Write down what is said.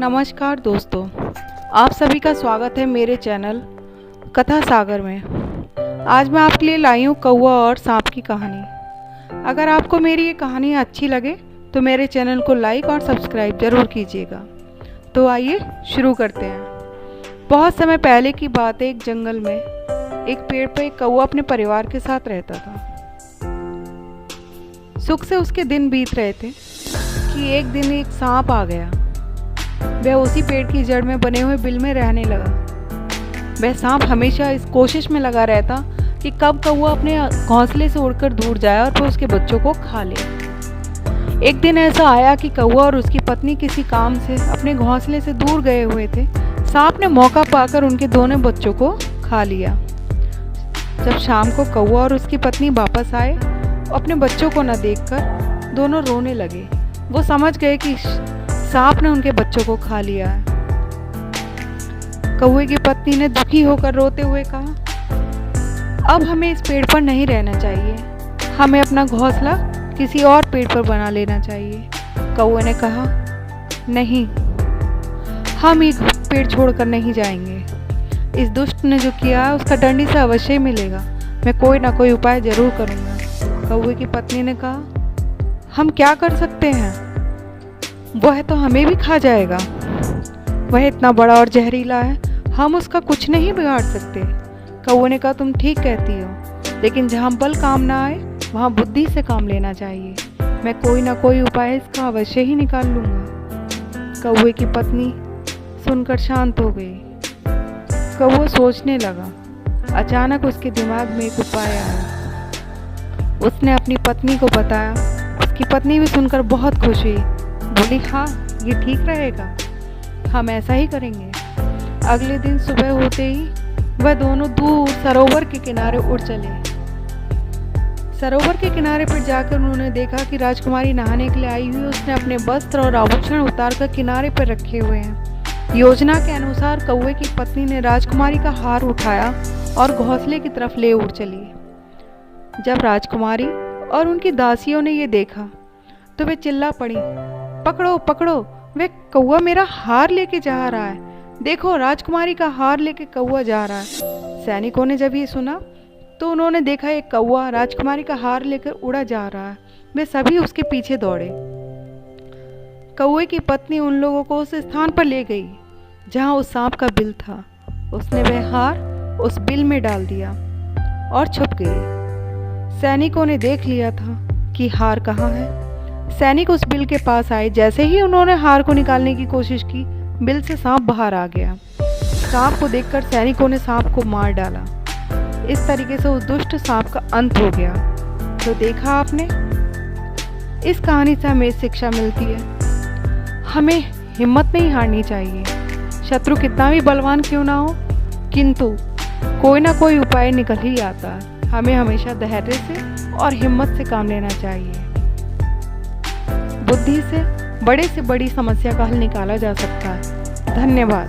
नमस्कार दोस्तों, आप सभी का स्वागत है मेरे चैनल कथा सागर में। आज मैं आपके लिए लाई हूँ कौवा और सांप की कहानी। अगर आपको मेरी ये कहानी अच्छी लगे तो मेरे चैनल को लाइक और सब्सक्राइब ज़रूर कीजिएगा। तो आइए शुरू करते हैं। बहुत समय पहले की बात है, एक जंगल में एक पेड़ पर एक कौवा अपने परिवार के साथ रहता था। सुख से उसके दिन बीत रहे थे कि एक दिन एक सांप आ गया। वह उसी पेड़ की जड़ में बने हुए बिल में रहने लगा। वह सांप हमेशा इस कोशिश में लगा रहता कि कब कौवा अपने घोंसले से उड़कर दूर जाए और फिर उसके बच्चों को खा ले। एक दिन ऐसा आया कि कौवा और उसकी पत्नी किसी काम से अपने घोंसले से दूर गए हुए थे। सांप ने मौका पाकर उनके दोनों बच्चों को खा लिया। जब शाम को कौवा और उसकी पत्नी वापस आए, अपने बच्चों को न देखकर दोनों रोने लगे। वो समझ गए कि सांप ने उनके बच्चों को खा लिया है। कौवे की पत्नी ने दुखी होकर रोते हुए कहा, अब हमें इस पेड़ पर नहीं रहना चाहिए, हमें अपना घोंसला किसी और पेड़ पर बना लेना चाहिए। कौवे ने कहा, नहीं, हम ये पेड़ छोड़कर नहीं जाएंगे। इस दुष्ट ने जो किया है उसका दंड इसे अवश्य मिलेगा। मैं कोई ना कोई उपाय जरूर करूँगा। कौवे की पत्नी ने कहा, हम क्या कर सकते हैं? वह तो हमें भी खा जाएगा। वह इतना बड़ा और जहरीला है, हम उसका कुछ नहीं बिगाड़ सकते। कौवे ने कहा, तुम ठीक कहती हो, लेकिन जहाँ बल काम ना आए वहाँ बुद्धि से काम लेना चाहिए। मैं कोई ना कोई उपाय इसका अवश्य ही निकाल लूँगा। कौवे की पत्नी सुनकर शांत हो गई। कौवा सोचने लगा। अचानक उसके दिमाग में एक उपाय आया। उसने अपनी पत्नी को बताया। उसकी पत्नी भी सुनकर बहुत खुश हुई। बोली, हाँ, ये ठीक रहेगा, हम ऐसा ही करेंगे। अगले दिन सुबह होते ही वह दोनों दूर सरोवर के किनारे उड़ चले। सरोवर के किनारे पर जाकर उन्होंने देखा कि राजकुमारी नहाने के लिए आई हुई। उसने अपने वस्त्र और आभूषण उतारकर किनारे पर रखे हुए हैं। योजना के अनुसार कौवे की पत्नी ने राजकुमारी का हार उठाया और घोंसले की तरफ ले उड़ चली। जब राजकुमारी और उनकी दासियों ने ये देखा तो वे चिल्ला पड़ी, पकड़ो पकड़ो, वे कौवा मेरा हार लेके जा रहा है। देखो, राजकुमारी का हार लेके कौवा जा रहा है। सैनिकों ने जब ये सुना तो उन्होंने देखा एक कौवा राजकुमारी का हार लेकर उड़ा जा रहा है। वे सभी उसके पीछे दौड़े। कौवे की पत्नी उन लोगों को उस स्थान पर ले गई जहां उस सांप का बिल था। उसने वह हार उस बिल में डाल दिया और छुप गई। सैनिकों ने देख लिया था कि हार कहाँ है। सैनिक उस बिल के पास आए। जैसे ही उन्होंने हार को निकालने की कोशिश की, बिल से सांप बाहर आ गया। सांप को देखकर सैनिकों ने सांप को मार डाला। इस तरीके से उस दुष्ट सांप का अंत हो गया। तो देखा आपने, इस कहानी से हमें शिक्षा मिलती है, हमें हिम्मत नहीं हारनी चाहिए। शत्रु कितना भी बलवान क्यों ना हो, किंतु कोई ना कोई उपाय निकल ही आता है। हमें हमेशा धैर्य से और हिम्मत से काम लेना चाहिए। बुद्धि से बड़े से बड़ी समस्या का हल निकाला जा सकता है। धन्यवाद।